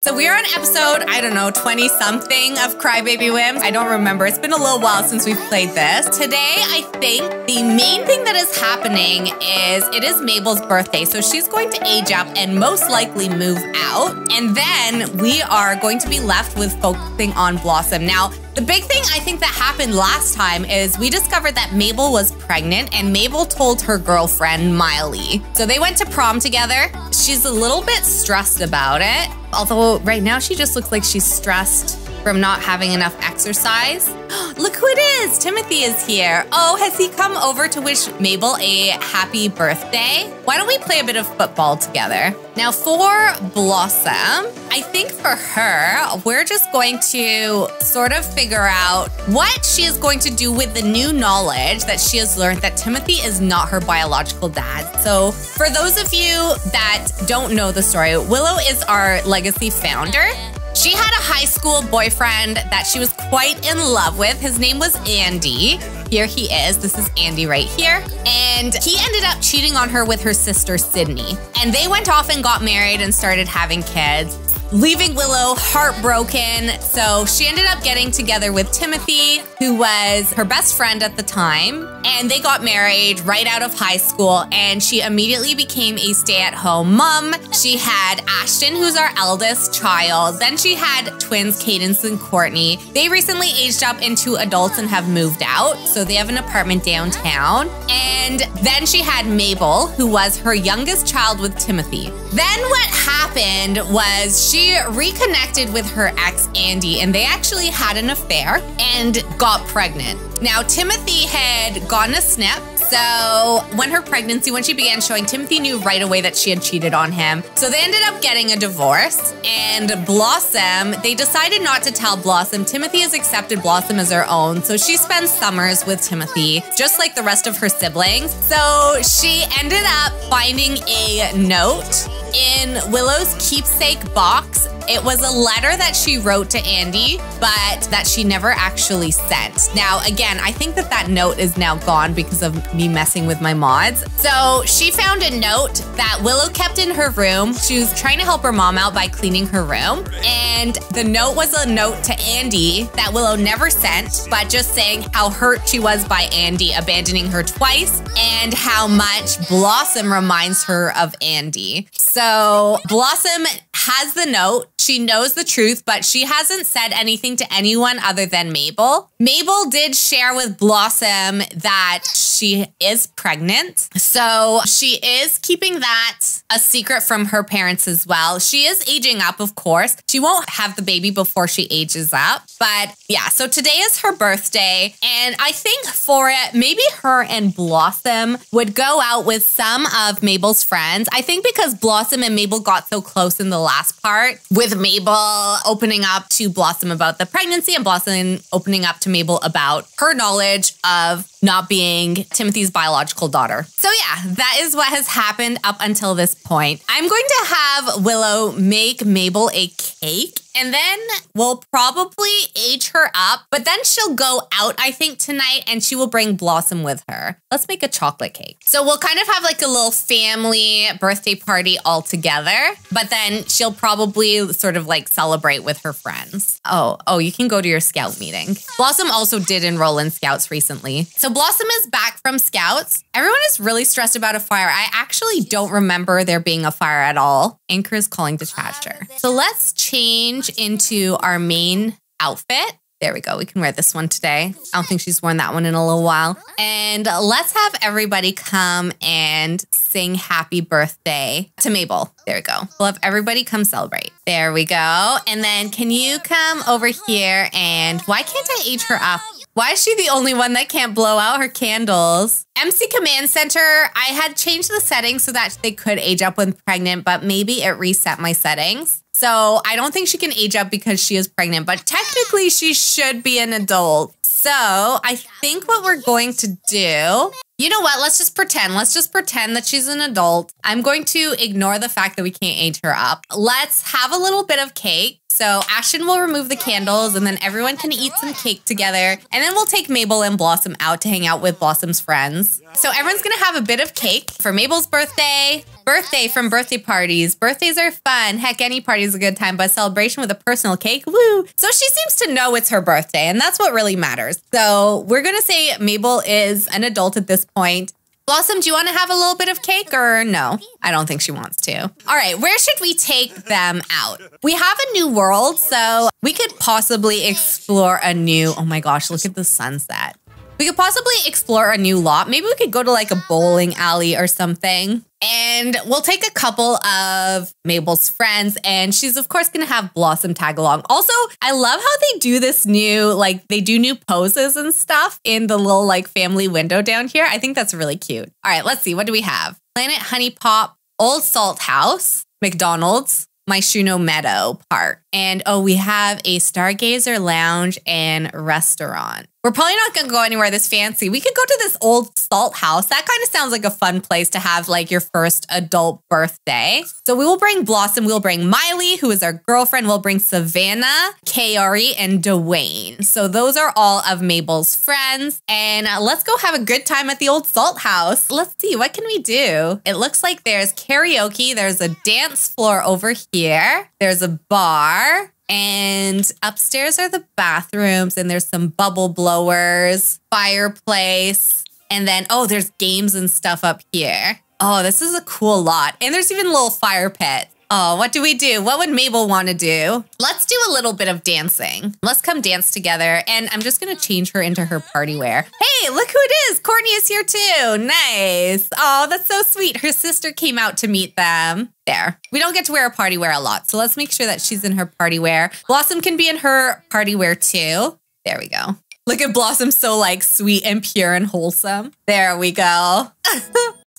So we are on episode, I don't know, 20-something of Crybaby Whims. I don't remember. It's been a little while since we've played this. Today, I think the main thing that is happening is it is Mabel's birthday. So she's going to age up and most likely move out. And then we are going to be left with focusing on Blossom. Now, the big thing I think that happened last time is we discovered that Mabel was pregnant and Mabel told her girlfriend, Miley. So they went to prom together. She's a little bit stressed about it. Although right now she just looks like she's stressed from not having enough exercise. Look who it is! Timothy is here. Oh, has he come over to wish Mabel a happy birthday? Why don't we play a bit of football together? Now for Blossom, I think for her, we're just going to sort of figure out what she is going to do with the new knowledge that she has learned that Timothy is not her biological dad. So for those of you that don't know the story, Willow is our legacy founder. She had a high school boyfriend that she was quite in love with. His name was Andy. Here he is. This is Andy right here. And he ended up cheating on her with her sister, Sydney. And they went off and got married and started having kids, leaving Willow heartbroken. So she ended up getting together with Timothy, who was her best friend at the time. And they got married right out of high school. And she immediately became a stay-at-home mom. She had Ashton, who's our eldest child. Then she had twins, Cadence and Courtney. They recently aged up into adults and have moved out. So they have an apartment downtown. And then she had Mabel, who was her youngest child with Timothy. Then what happened was she reconnected with her ex, Andy, and they actually had an affair and got pregnant. Now, Timothy had gotten a snip. So when she began showing, Timothy knew right away that she had cheated on him. So they ended up getting a divorce. And Blossom, they decided not to tell Blossom. Timothy has accepted Blossom as her own. So she spends summers with Timothy, just like the rest of her siblings. So she ended up finding a note in Willow's keepsake box. It was a letter that she wrote to Andy, but that she never actually sent. Now, again, I think that note is now gone because of me messing with my mods. So she found a note that Willow kept in her room. She was trying to help her mom out by cleaning her room. And the note was a note to Andy that Willow never sent, but just saying how hurt she was by Andy abandoning her twice and how much Blossom reminds her of Andy. So Blossom has the note. She knows the truth, but she hasn't said anything to anyone other than Mabel. Mabel did share with Blossom that she is pregnant. So she is keeping that a secret from her parents as well. She is aging up, of course. She won't have the baby before she ages up. But yeah, so today is her birthday. And I think for it, maybe her and Blossom would go out with some of Mabel's friends. I think because Blossom and Mabel got so close in the last part, with Mabel opening up to Blossom about the pregnancy and Blossom opening up to Mabel about her knowledge of not being Timothy's biological daughter. So yeah, that is what has happened up until this point. I'm going to have Willow make Mabel a cake. And then we'll probably age her up, but then she'll go out, I think, tonight, and she will bring Blossom with her. Let's make a chocolate cake. So we'll kind of have like a little family birthday party all together, but then she'll probably sort of like celebrate with her friends. Oh, you can go to your scout meeting. Blossom also did enroll in scouts recently. So Blossom is back from scouts. Everyone is really stressed about a fire. I actually don't remember there being a fire at all. Anchor is calling dispatcher. So let's change into our main outfit. There we go. We can wear this one today. I don't think she's worn that one in a little while. And let's have everybody come and sing happy birthday to Mabel. There we go. We'll have everybody come celebrate. There we go. And then can you come over here and why can't I age her up? Why is she the only one that can't blow out her candles? MC Command Center, I had changed the settings so that they could age up when pregnant, but maybe it reset my settings. So I don't think she can age up because she is pregnant, but technically she should be an adult. So I think what we're going to do, you know what? Let's just pretend. Let's just pretend that she's an adult. I'm going to ignore the fact that we can't age her up. Let's have a little bit of cake. So Ashton will remove the candles and then everyone can eat some cake together. And then we'll take Mabel and Blossom out to hang out with Blossom's friends. So everyone's gonna have a bit of cake for Mabel's birthday. Birthday from birthday parties. Birthdays are fun. Heck, any party is a good time, but celebration with a personal cake, woo. So she seems to know it's her birthday, and that's what really matters. So we're gonna say Mabel is an adult at this point. Blossom, do you want to have a little bit of cake or no? I don't think she wants to. All right, where should we take them out? We have a new world, so we could possibly explore a new, oh my gosh, look at the sunset. We could possibly explore a new lot. Maybe we could go to like a bowling alley or something. And we'll take a couple of Mabel's friends and she's of course gonna have Blossom tag along. Also, I love how they do this new, like they do new poses and stuff in the little like family window down here. I think that's really cute. All right, let's see, what do we have? Planet Honey Pop, Old Salt House, McDonald's, My Shuno Meadow Park. And oh, we have a Stargazer Lounge and restaurant. We're probably not gonna go anywhere this fancy. We could go to this Old Salt House. That kind of sounds like a fun place to have like your first adult birthday. So we will bring Blossom, we'll bring Miley, who is our girlfriend, we'll bring Savannah, Kaori, and Dwayne. So those are all of Mabel's friends. And let's go have a good time at the Old Salt House. Let's see, what can we do? It looks like there's karaoke, there's a dance floor over here, there's a bar, and upstairs are the bathrooms and there's some bubble blowers, fireplace, and then, oh, there's games and stuff up here. Oh, this is a cool lot. And there's even a little fire pit. Oh, what do we do? What would Mabel want to do? Let's do a little bit of dancing. Let's come dance together. And I'm just going to change her into her party wear. Hey, look who it is. Courtney is here too. Nice. Oh, that's so sweet. Her sister came out to meet them. There. We don't get to wear a party wear a lot. So let's make sure that she's in her party wear. Blossom can be in her party wear too. There we go. Look at Blossom, so like sweet and pure and wholesome. There we go.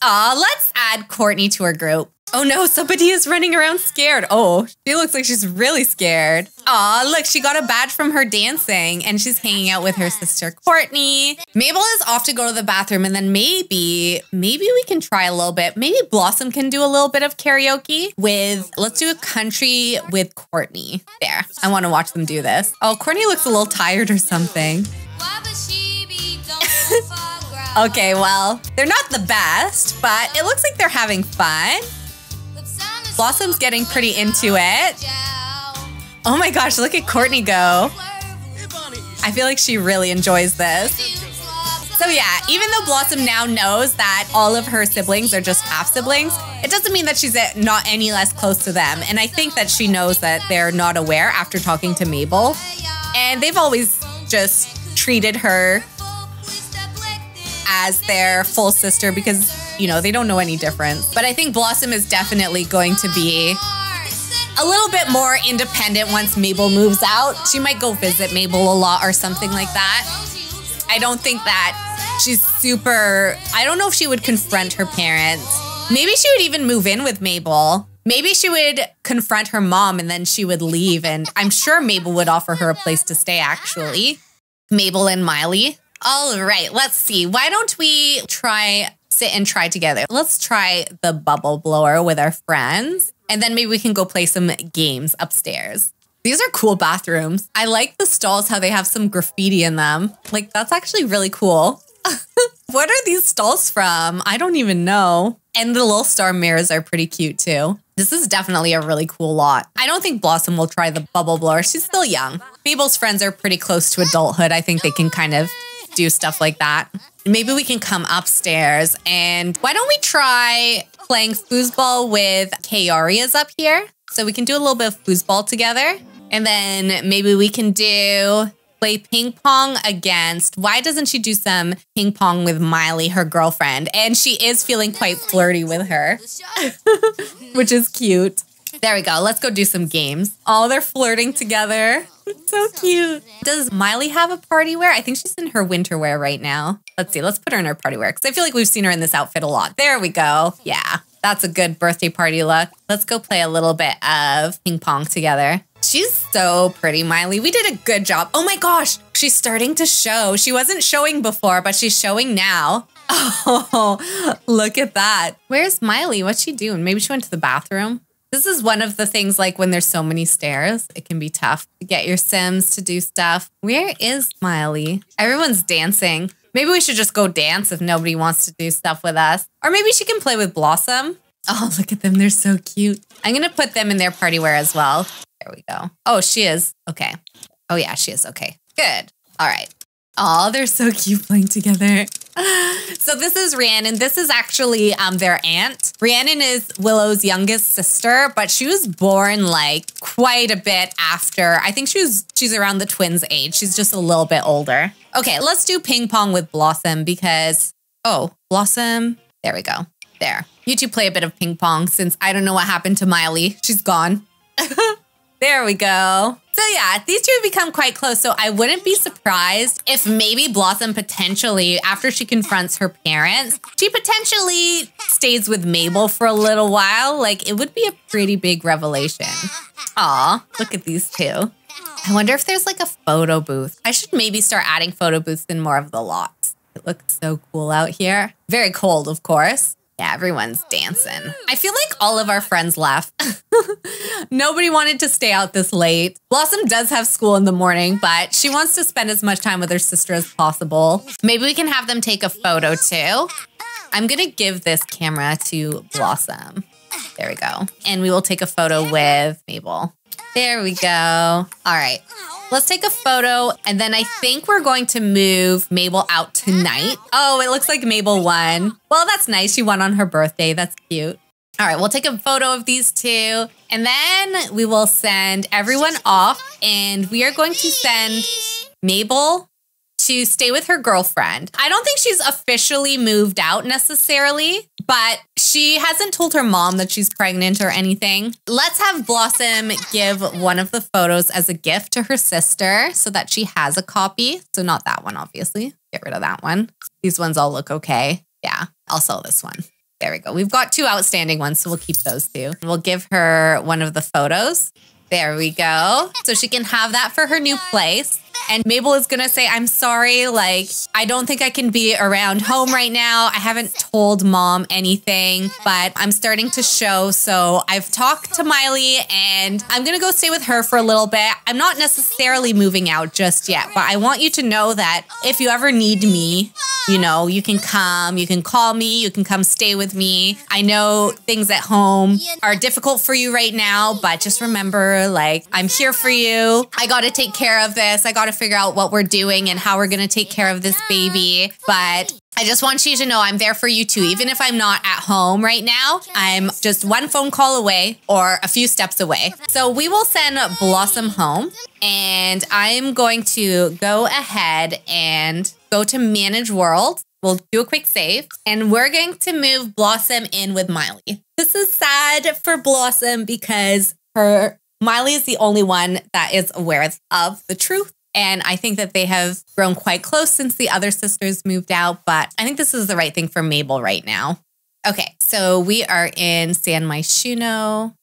Aw, let's add Courtney to our group. Oh no, somebody is running around scared. Oh, she looks like she's really scared. Aw, look, she got a badge from her dancing and she's hanging out with her sister Courtney. Mabel is off to go to the bathroom and then maybe we can try a little bit. Maybe Blossom can do a little bit of karaoke with, let's do a country with Courtney. There, I want to watch them do this. Oh, Courtney looks a little tired or something. Okay, well, they're not the best, but it looks like they're having fun. Blossom's getting pretty into it. Oh my gosh, look at Courtney go. I feel like she really enjoys this. So yeah, even though Blossom now knows that all of her siblings are just half siblings, it doesn't mean that she's not any less close to them. And I think that she knows that they're not aware after talking to Mabel. And they've always just treated her as their full sister because, you know, they don't know any difference. But I think Blossom is definitely going to be a little bit more independent once Mabel moves out. She might go visit Mabel a lot or something like that. I don't think that she's super, I don't know if she would confront her parents. Maybe she would even move in with Mabel. Maybe she would confront her mom and then she would leave. And I'm sure Mabel would offer her a place to stay actually. Mabel and Miley. All right, let's see. Why don't we sit and try together? Let's try the bubble blower with our friends. And then maybe we can go play some games upstairs. These are cool bathrooms. I like the stalls, how they have some graffiti in them. Like, that's actually really cool. What are these stalls from? I don't even know. And the little star mirrors are pretty cute too. This is definitely a really cool lot. I don't think Blossom will try the bubble blower. She's still young. Mabel's friends are pretty close to adulthood. I think they can kind of do stuff like that. Maybe we can come upstairs and why don't we try playing foosball with Kaoria's up here? So we can do a little bit of foosball together. And then maybe we can play ping pong against, why doesn't she do some ping pong with Miley, her girlfriend? And she is feeling quite flirty with her, which is cute. There we go. Let's go do some games. Oh, they're flirting together. It's so cute. Does Miley have a party wear? I think she's in her winter wear right now. Let's see. Let's put her in her party wear because I feel like we've seen her in this outfit a lot. There we go. Yeah, that's a good birthday party look. Let's go play a little bit of ping pong together. She's so pretty, Miley. We did a good job. Oh my gosh, she's starting to show. She wasn't showing before, but she's showing now. Oh, look at that. Where's Miley? What's she doing? Maybe she went to the bathroom. This is one of the things, like when there's so many stairs, it can be tough to get your Sims to do stuff. Where is Smiley? Everyone's dancing. Maybe we should just go dance if nobody wants to do stuff with us. Or maybe she can play with Blossom. Oh, look at them. They're so cute. I'm going to put them in their party wear as well. There we go. Oh, she is. Okay. Oh, yeah, she is. Okay. Good. All right. Oh, they're so cute playing together. So this is Rhiannon. This is actually their aunt. Rhiannon is Willow's youngest sister, but she was born like quite a bit after. I think she's around the twins' age. She's just a little bit older. Okay, let's do ping pong with Blossom because, oh, Blossom. There we go. There. You two play a bit of ping pong since I don't know what happened to Miley. She's gone. There we go. So yeah, these two have become quite close. So I wouldn't be surprised if maybe Blossom potentially, after she confronts her parents, she potentially stays with Mabel for a little while. Like, it would be a pretty big revelation. Aw, look at these two. I wonder if there's like a photo booth. I should maybe start adding photo booths in more of the lots. It looks so cool out here. Very cold, of course. Yeah, everyone's dancing. I feel like all of our friends left. Nobody wanted to stay out this late. Blossom does have school in the morning, but she wants to spend as much time with her sister as possible. Maybe we can have them take a photo too. I'm gonna give this camera to Blossom. There we go. And we will take a photo with Mabel. There we go. All right. Let's take a photo, and then I think we're going to move Mabel out tonight. Oh, it looks like Mabel won. Well, that's nice. She won on her birthday. That's cute. All right, we'll take a photo of these two, and then we will send everyone off, and we are going to send Mabel to stay with her girlfriend. I don't think she's officially moved out necessarily, but she hasn't told her mom that she's pregnant or anything. Let's have Blossom give one of the photos as a gift to her sister so that she has a copy. So not that one, obviously. Get rid of that one. These ones all look okay. Yeah, I'll sell this one. There we go. We've got two outstanding ones, so we'll keep those two. We'll give her one of the photos. There we go. So she can have that for her new place. And Mabel is going to say, I'm sorry, like, I don't think I can be around home right now. I haven't told mom anything, but I'm starting to show. So I've talked to Miley and I'm going to go stay with her for a little bit. I'm not necessarily moving out just yet, but I want you to know that if you ever need me, you know, you can come, you can call me, you can come stay with me. I know things at home are difficult for you right now, but just remember, like, I'm here for you. I got to take care of this. I got to figure out what we're doing and how we're going to take care of this baby. But I just want you to know I'm there for you too. Even if I'm not at home right now, I'm just one phone call away or a few steps away. So we will send Blossom home, and I'm going to go ahead and go to Manage World. We'll do a quick save, and we're going to move Blossom in with Miley. This is sad for Blossom because Miley is the only one that is aware of the truth. And I think that they have grown quite close since the other sisters moved out. But I think this is the right thing for Mabel right now. Okay, so we are in San Myshuno.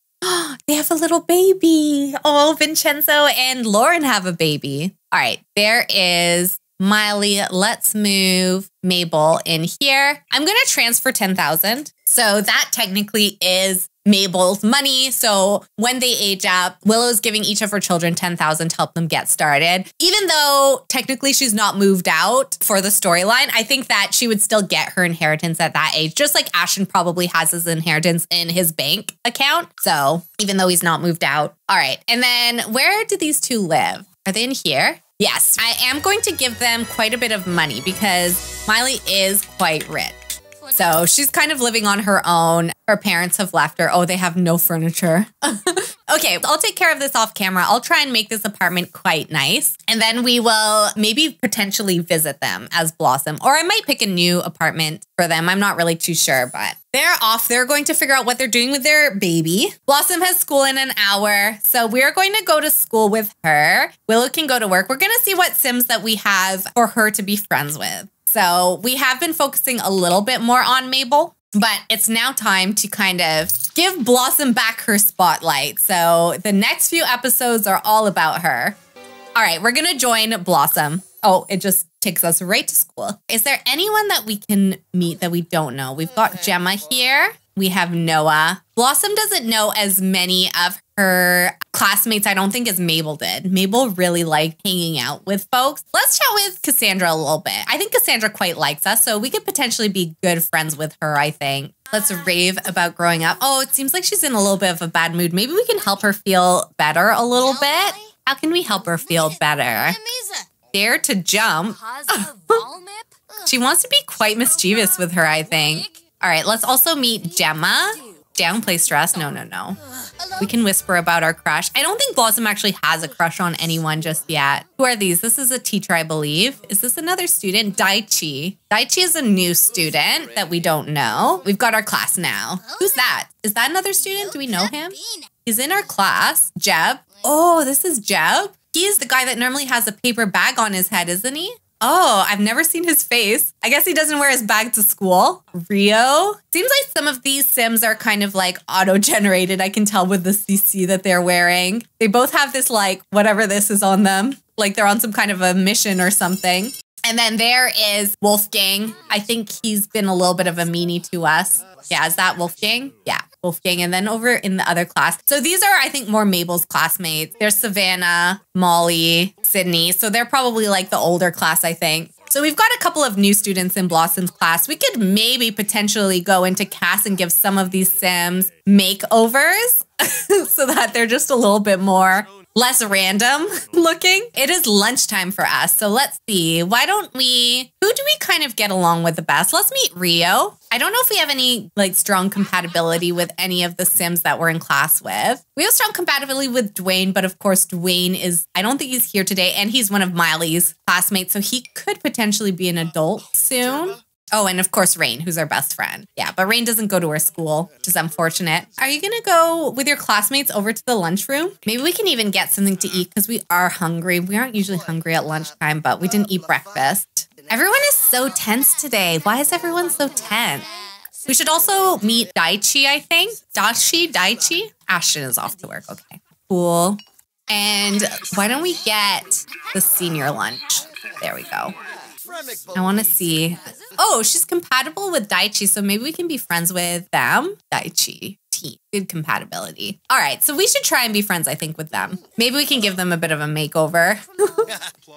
They have a little baby. Oh, Vincenzo and Lauren have a baby. All right, there is Miley. Let's move Mabel in here. I'm going to transfer 10,000. So that technically is Mabel's money. So when they age up, Willow's giving each of her children 10,000 to help them get started. Even though technically she's not moved out for the storyline, I think that she would still get her inheritance at that age, just like Ashton probably has his inheritance in his bank account. So even though he's not moved out. All right. And then where do these two live? Are they in here? Yes, I am going to give them quite a bit of money because Miley is quite rich. So she's kind of living on her own. Her parents have left her. Oh, they have no furniture. Okay, I'll take care of this off camera. I'll try and make this apartment quite nice. And then we will maybe potentially visit them as Blossom. Or I might pick a new apartment for them. I'm not really too sure, but they're off. They're going to figure out what they're doing with their baby. Blossom has school in an hour. So we're going to go to school with her. Willow can go to work. We're going to see what Sims that we have for her to be friends with. So we have been focusing a little bit more on Mabel, but it's now time to kind of give Blossom back her spotlight. So the next few episodes are all about her. All right, we're going to join Blossom. Oh, it just takes us right to school. Is there anyone that we can meet that we don't know? We've got Gemma here. we have Noah. Blossom doesn't know as many of her classmates, I don't think, as Mabel did. Mabel really liked hanging out with folks. Let's chat with Cassandra a little bit. I think Cassandra quite likes us, so we could potentially be good friends with her, I think. Let's rave about growing up. Oh, it seems like she's in a little bit of a bad mood. Maybe we can help her feel better a little bit. How can we help her feel better? Dare to jump. She wants to be quite mischievous with her, I think. All right, let's also meet Gemma. Downplay stress. No. We can whisper about our crush. I don't think Blossom actually has a crush on anyone just yet. Who are these? This is a teacher, I believe. Is this another student? Daichi. Daichi is a new student that we don't know. We've got our class now. Who's that? Is that another student? Do we know him? He's in our class. Jeb. Oh, this is Jeb. He's the guy that normally has a paper bag on his head, isn't he? Oh, I've never seen his face. I guess he doesn't wear his bag to school. Rio. Seems like some of these Sims are kind of like auto-generated. I can tell with the CC that they're wearing. They both have this like whatever this is on them. Like they're on some kind of a mission or something. And then there is Wolfgang. I think he's been a little bit of a meanie to us. Yeah, is that Wolfgang? Yeah, Wolfgang. And then over in the other class. So these are, I think, more Mabel's classmates. There's Savannah, Molly, Sydney. So they're probably like the older class, I think. So we've got a couple of new students in Blossom's class. We could maybe potentially go into Cass and give some of these Sims makeovers so that they're just a little bit more less random looking. It is lunchtime for us. So let's see. Who do we kind of get along with the best? Let's meet Rio. I don't know if we have any like strong compatibility with any of the Sims that we're in class with. We have strong compatibility with Dwayne, but of course Dwayne I don't think he's here today, and he's one of Miley's classmates, so he could potentially be an adult soon. Oh, and of course, Rain, who's our best friend. Yeah, but Rain doesn't go to her school, which is unfortunate. Are you going to go with your classmates over to the lunchroom? Maybe we can even get something to eat because we are hungry. We aren't usually hungry at lunchtime, but we didn't eat breakfast. Everyone is so tense today. Why is everyone so tense? We should also meet Daichi, I think. Daichi? Ashton is off to work. Okay, cool. And why don't we get the senior lunch? There we go. I want to see. Oh, she's compatible with Daichi, so maybe we can be friends with them. Daichi. Team. Good compatibility. All right, so we should try and be friends, I think, with them. Maybe we can give them a bit of a makeover.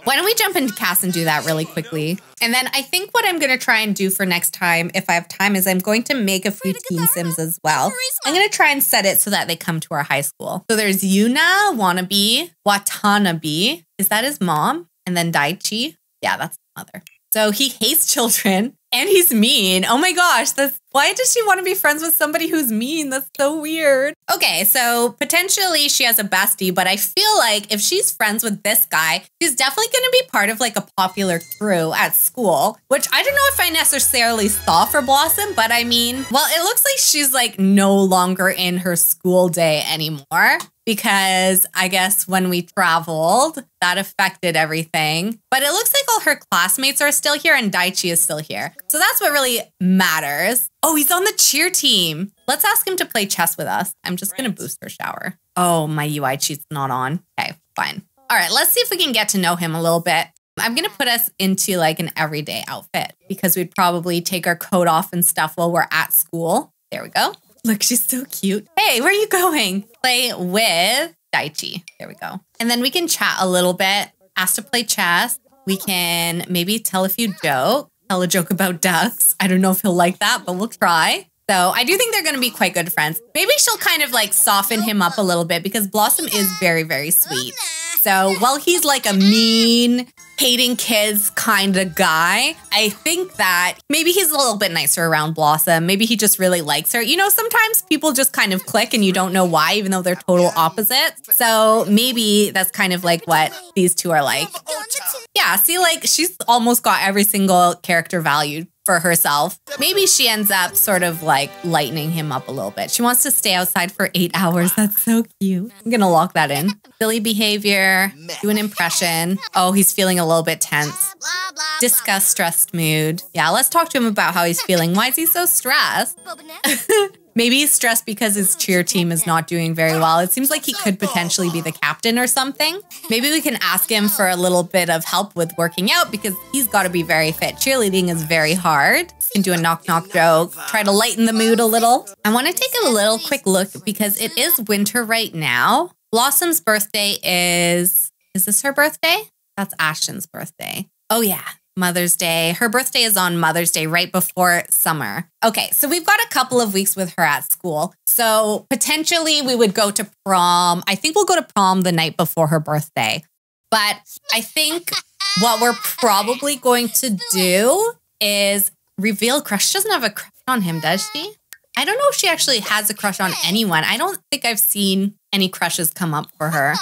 Why don't we jump into Cass and do that really quickly? And then I think what I'm going to try and do for next time, if I have time, is I'm going to make a few teen Sims as well. I'm going to try and set it so that they come to our high school. So there's Yuna, Wannabe, Watanabe. Is that his mom? And then Daichi. Yeah, that's the mother. So he hates children and he's mean. Oh my gosh, why does she want to be friends with somebody who's mean? That's so weird. Okay, so potentially she has a bestie, but I feel like if she's friends with this guy, she's definitely going to be part of like a popular crew at school, which I don't know if I necessarily saw for Blossom, but I mean, well, it looks like she's like no longer in her school day anymore. Because I guess when we traveled, that affected everything. But it looks like all her classmates are still here and Daichi is still here. So that's what really matters. Oh, he's on the cheer team. Let's ask him to play chess with us. I'm just going to boost her shower. Oh, my UI cheat's not on. Okay, fine. All right, let's see if we can get to know him a little bit. I'm going to put us into like an everyday outfit because we'd probably take our coat off and stuff while we're at school. There we go. Look, she's so cute. Hey, where are you going? Play with Daichi. There we go. And then we can chat a little bit, ask to play chess. We can maybe tell a few jokes, tell a joke about ducks. I don't know if he'll like that, but we'll try. So I do think they're going to be quite good friends. Maybe she'll kind of like soften him up a little bit because Blossom is very, very sweet. So while he's like a mean, hating kids kind of guy, I think that maybe he's a little bit nicer around Blossom. Maybe he just really likes her. You know, sometimes people just kind of click and you don't know why, even though they're total opposites. So maybe that's kind of like what these two are like. Yeah, see, like she's almost got every single character value for herself. Maybe she ends up sort of like lightening him up a little bit. She wants to stay outside for 8 hours. That's so cute. I'm gonna lock that in. Silly behavior, do an impression. Oh, he's feeling a little bit tense. Discuss stressed mood. Yeah, let's talk to him about how he's feeling. Why is he so stressed? Maybe he's stressed because his cheer team is not doing very well. It seems like he could potentially be the captain or something. Maybe we can ask him for a little bit of help with working out because he's got to be very fit. Cheerleading is very hard. You can do a knock-knock joke, try to lighten the mood a little. I want to take a little quick look because it is winter right now. Blossom's birthday is this her birthday? That's Ashton's birthday. Oh yeah. Mother's Day. Her birthday is on Mother's Day, right before summer. Okay, so we've got a couple of weeks with her at school. So potentially we would go to prom. I think we'll go to prom the night before her birthday. But I think what we're probably going to do is reveal crush. She doesn't have a crush on him, does she? I don't know if she actually has a crush on anyone. I don't think I've seen any crushes come up for her.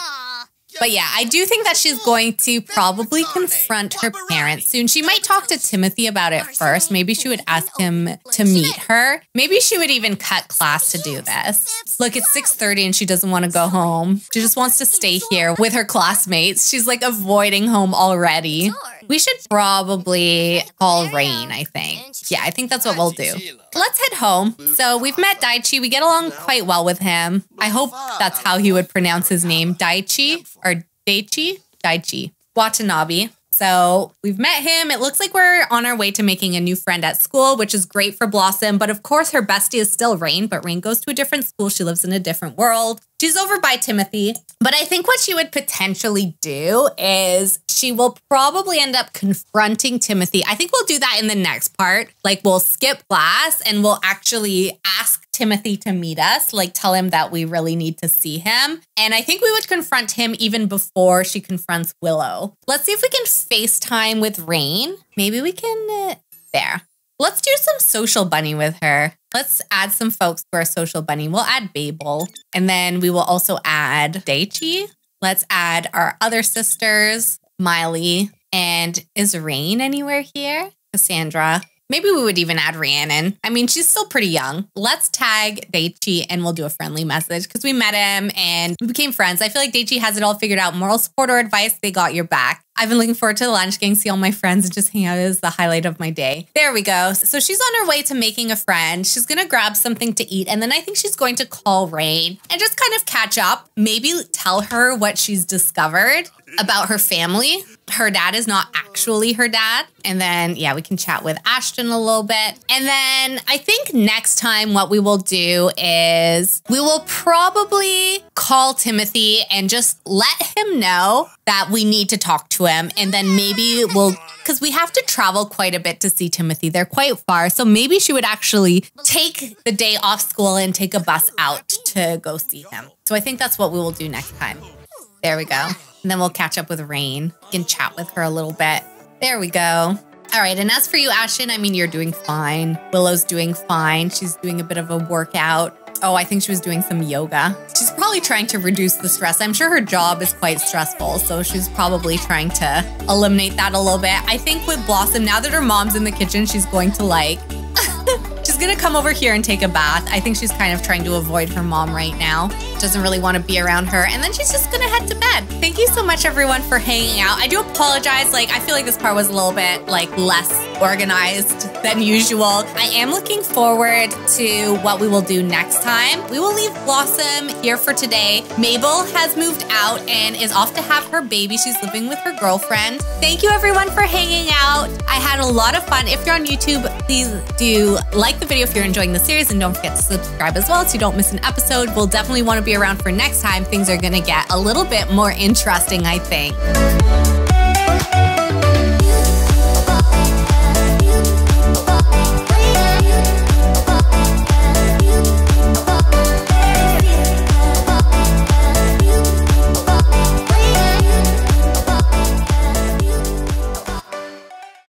But yeah, I do think that she's going to probably confront her parents soon. She might talk to Timothy about it first. Maybe she would ask him to meet her. Maybe she would even cut class to do this. Look, it's 6:30 and she doesn't want to go home. She just wants to stay here with her classmates. She's like avoiding home already. We should probably call Rain, I think. Yeah, I think that's what we'll do. Let's head home. So we've met Daichi. We get along quite well with him. I hope that's how he would pronounce his name. Daichi or Daichi? Daichi. Watanabe. So we've met him. It looks like we're on our way to making a new friend at school, which is great for Blossom. But of course, her bestie is still Rain, but Rain goes to a different school. She lives in a different world. She's over by Timothy. But I think what she would potentially do is she will probably end up confronting Timothy. I think we'll do that in the next part. Like we'll skip class and we'll actually ask Timothy to meet us, like tell him that we really need to see him. And I think we would confront him even before she confronts Willow. Let's see if we can FaceTime with Rain. Maybe we can, there. Let's do some social bunny with her. Let's add some folks to our social bunny. We'll add Mabel, and then we will also add Daichi. Let's add our other sisters, Miley, and is Rain anywhere here? Cassandra. Maybe we would even add Rhiannon. I mean, she's still pretty young. Let's tag Daichi and we'll do a friendly message because we met him and we became friends. I feel like Daichi has it all figured out. Moral support or advice, they got your back. I've been looking forward to the lunch, getting to see all my friends and just hang out is the highlight of my day. There we go. So she's on her way to making a friend. She's going to grab something to eat. And then I think she's going to call Rain and just kind of catch up. Maybe tell her what she's discovered about her family. Her dad is not actually her dad. And then, yeah, we can chat with Ashton a little bit. And then I think next time what we will do is we will probably call Timothy and just let him know that we need to talk to him. And then maybe we'll, because we have to travel quite a bit to see Timothy. They're quite far. So maybe she would actually take the day off school and take a bus out to go see him. So I think that's what we will do next time. There we go. And then we'll catch up with Rain and chat with her a little bit. There we go. All right. And as for you, Ashton, I mean, you're doing fine. Willow's doing fine. She's doing a bit of a workout. Oh, I think she was doing some yoga. She's probably trying to reduce the stress. I'm sure her job is quite stressful, so she's probably trying to eliminate that a little bit. I think with Blossom, now that her mom's in the kitchen, she's going to like, she's gonna come over here and take a bath. I think she's kind of trying to avoid her mom right now. Doesn't really want to be around her. And then she's just gonna head to bed. Thank you so much, everyone, for hanging out. I do apologize. Like, I feel like this part was a little bit like less organized than usual. I am looking forward to what we will do next time. We will leave Blossom here for today. Mabel has moved out and is off to have her baby. She's living with her girlfriend. Thank you, everyone, for hanging out. I had a lot of fun. If you're on YouTube, please do like the video if you're enjoying the series, and don't forget to subscribe as well so you don't miss an episode. We'll definitely want to be around for next time. Things are going to get a little bit more interesting, I think.